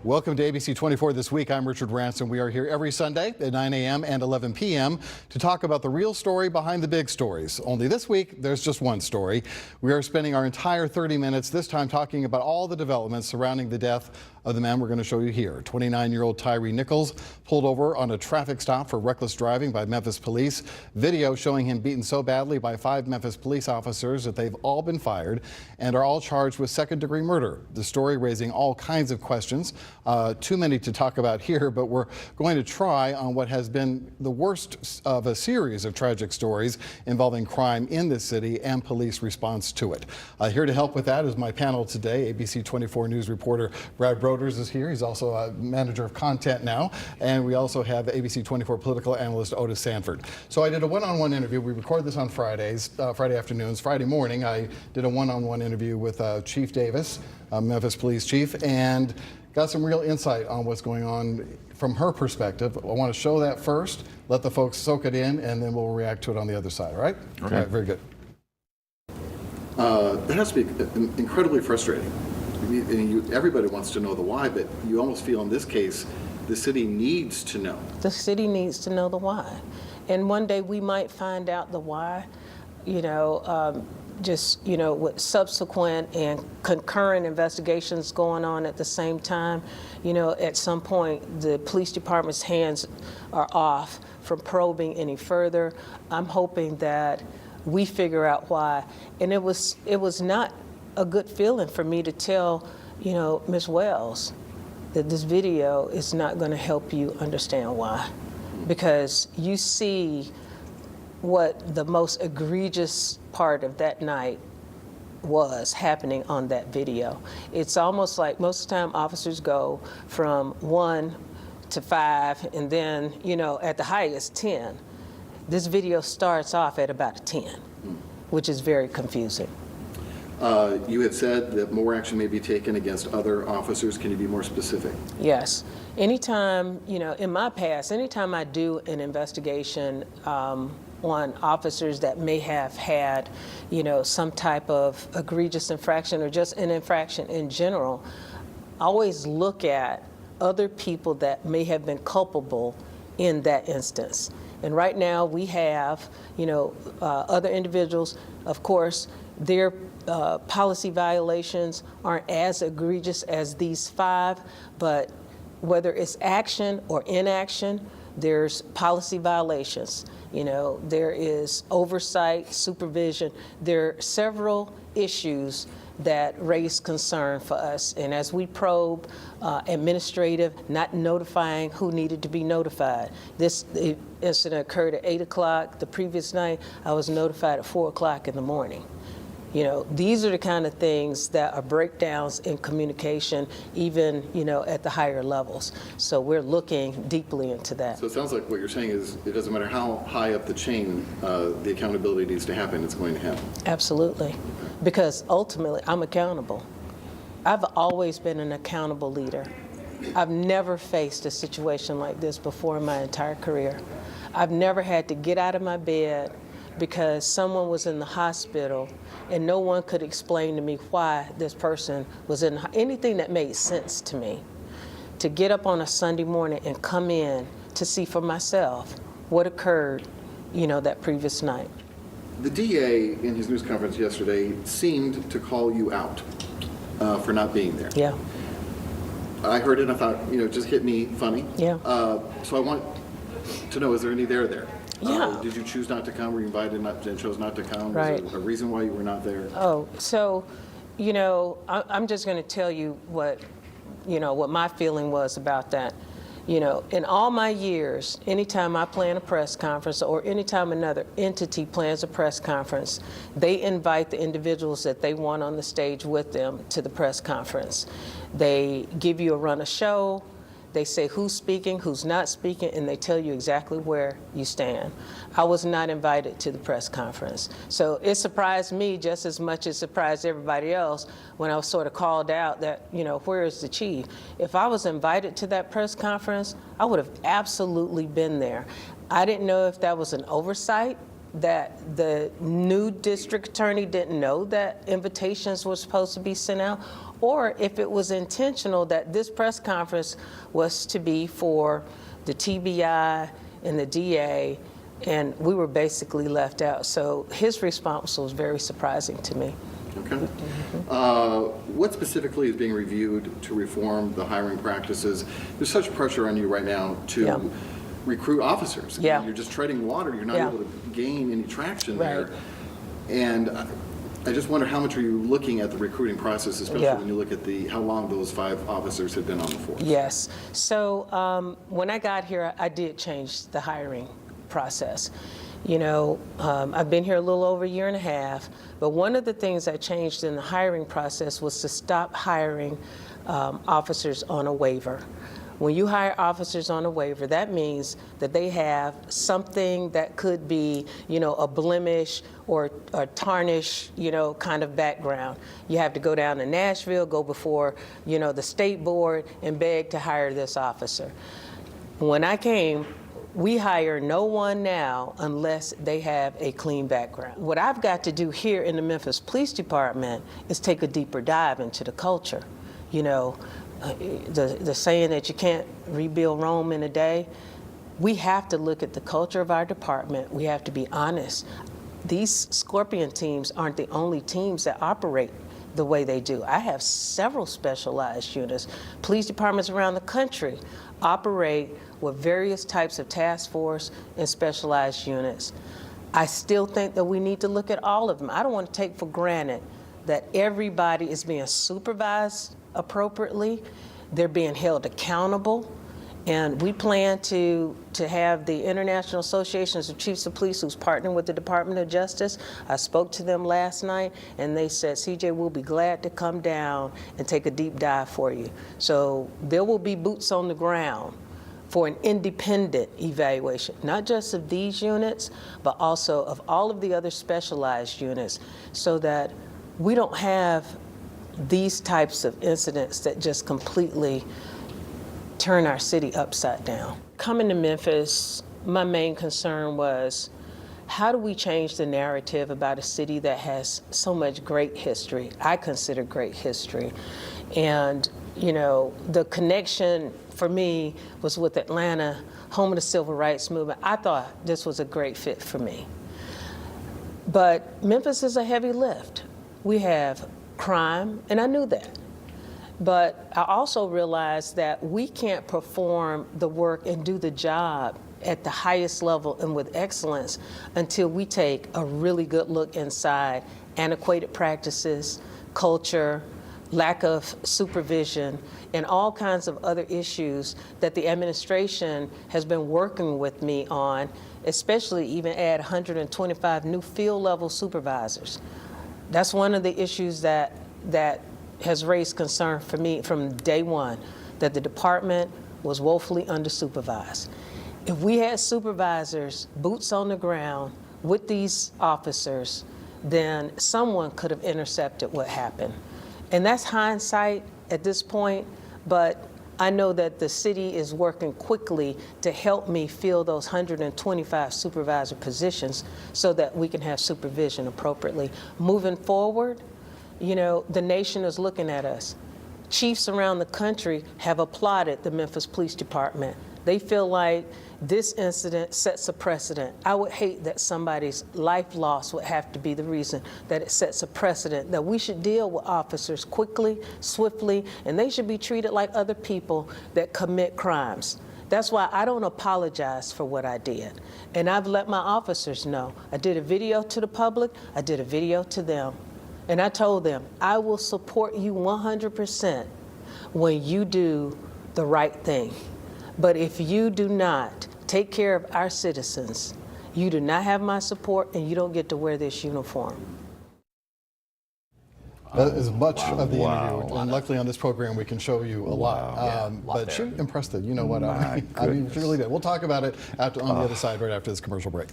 Welcome to ABC 24 This Week. I'm Richard Ransom. We are here every Sunday at 9 a.m. and 11 p.m. to talk about the real story behind the big stories. Only this week, there's just one story. We are spending our entire 30 minutes this time talking about all the developments surrounding the death of the man we're going to show you here. 29-year-old Tyre Nichols pulled over on a traffic stop for reckless driving by Memphis police. Video showing him beaten so badly by 5 Memphis police officers that they've all been fired and are all charged with second-degree murder. The story raising all kinds of questions. Too many to talk about here, but we're going to try on what has been the worst of a series of tragic stories involving crime in this city and police response to it. Here to help with that is my panel today. ABC 24 News reporter Brad Broders is here. He's also a manager of content now. And we also have ABC 24 political analyst Otis Sanford. So I did a one-on-one interview. We record this on Fridays, Friday afternoons. Friday morning, I did a one-on-one interview with Chief Davis, Memphis Police Chief, and got some real insight on what's going on from her perspective. I want to show that first, let the folks soak it in, and then we'll react to it on the other side, all right? Okay. All right, very good. That has to be incredibly frustrating. Everybody wants to know the why, but you almost feel in this case, the city needs to know. The city needs to know the why. And one day we might find out the why, with subsequent and concurrent investigations going on at the same time, at some point the police department's hands are off from probing any further. I'm hoping that we figure out why. And it was not a good feeling for me to tell, Ms. Wells, that this video is not going to help you understand why. Because you see what the most egregious part of that night was happening on that video. It's almost like most of the time officers go from 1 to 5 and then, at the highest 10. This video starts off at about a 10, which is very confusing. You had said that more action may be taken against other officers. Can you be more specific? Yes. Anytime, in my past, anytime I do an investigation on officers that may have had, some type of egregious infraction or just an infraction in general, I always look at other people that may have been culpable in that instance. And right now we have, other individuals, of course, their policy violations aren't as egregious as these 5, but whether it's action or inaction, there's policy violations. There is oversight, supervision. There are several issues that raise concern for us. And as we probe administrative, not notifying who needed to be notified. This incident occurred at 8 o'clock. The previous night, I was notified at 4 o'clock in the morning. These are the kind of things that are breakdowns in communication, even, at the higher levels. So we're looking deeply into that. So it sounds like what you're saying is it doesn't matter how high up the chain the accountability needs to happen, it's going to happen. Absolutely. Because ultimately, I'm accountable. I've always been an accountable leader. I've never faced a situation like this before in my entire career. I've never had to get out of my bed because someone was in the hospital and no one could explain to me why this person was in anything that made sense to me. To get up on a Sunday morning and come in to see for myself what occurred, that previous night. The DA in his news conference yesterday seemed to call you out for not being there. Yeah. I heard it and I thought, it just hit me funny. Yeah. So I want to know, is there any there? Yeah. Did you choose not to come? Were you invited and chose not to come? Right. Was there a reason why you were not there? Oh, so, I'm just going to tell you what my feeling was about that. In all my years, anytime I plan a press conference or anytime another entity plans a press conference, they invite the individuals that they want on the stage with them to the press conference. They give you a run of show. They say who's speaking, who's not speaking, and they tell you exactly where you stand. I was not invited to the press conference. So it surprised me just as much as it surprised everybody else when I was sort of called out that, where is the chief? If I was invited to that press conference, I would have absolutely been there. I didn't know if that was an oversight, that the new district attorney didn't know that invitations were supposed to be sent out, or if it was intentional that this press conference was to be for the TBI and the DA, and we were basically left out. So his response was very surprising to me. Okay. What specifically is being reviewed to reform the hiring practices? There's such pressure on you right now to recruit officers. Yeah. You're just treading water. You're not able to gain any traction there. Right. And I just wonder, how much are you looking at the recruiting process, especially when you look at how long those 5 officers have been on the force? Yes. So when I got here, I did change the hiring process. You know, I've been here a little over a year and a half, but one of the things I changed in the hiring process was to stop hiring officers on a waiver. When you hire officers on a waiver, that means that they have something that could be, you know, a blemish or a tarnish, you know, kind of background. You have to go down to Nashville, go before, you know, the state board and beg to hire this officer. When I came, we hire no one now unless they have a clean background. What I've got to do here in the Memphis Police Department is take a deeper dive into the culture. You know, the saying that you can't rebuild Rome in a day, we have to look at the culture of our department. We have to be honest. These Scorpion teams aren't the only teams that operate the way they do. I have several specialized units. Police departments around the country operate with various types of task force and specialized units. I still think that we need to look at all of them. I don't want to take for granted that everybody is being supervised appropriately, they're being held accountable, and we plan to have the International Associations of Chiefs of Police, who's partnering with the Department of Justice. I spoke to them last night, and they said, CJ, we'll be glad to come down and take a deep dive for you. So there will be boots on the ground for an independent evaluation, not just of these units, but also of all of the other specialized units, so that we don't have these types of incidents that just completely turn our city upside down. Coming to Memphis, my main concern was, how do we change the narrative about a city that has so much great history? I consider great history. And, you know, the connection for me was with Atlanta, home of the Civil Rights Movement. I thought this was a great fit for me. But Memphis is a heavy lift. We have crime, and I knew that. But I also realized that we can't perform the work and do the job at the highest level and with excellence until we take a really good look inside antiquated practices, culture, lack of supervision, and all kinds of other issues that the administration has been working with me on, especially even add 125 new field level supervisors. That's one of the issues that has raised concern for me from day one, that the department was woefully undersupervised. If we had supervisors, boots on the ground with these officers, then someone could have intercepted what happened. And that's hindsight at this point, but I know that the city is working quickly to help me fill those 125 supervisor positions so that we can have supervision appropriately. Moving forward, you know, the nation is looking at us. Chiefs around the country have applauded the Memphis Police Department. They feel like this incident sets a precedent. I would hate that somebody's life loss would have to be the reason that it sets a precedent, that we should deal with officers quickly, swiftly, and they should be treated like other people that commit crimes. That's why I don't apologize for what I did. And I've let my officers know. I did a video to the public, I did a video to them. And I told them, I will support you 100% when you do the right thing. But if you do not take care of our citizens, you do not have my support and you don't get to wear this uniform. That is much of the interview, and luckily on this program we can show you a lot. But she impressed it. You know what? I mean, she really did. We'll talk about it on the other side, right after this commercial break.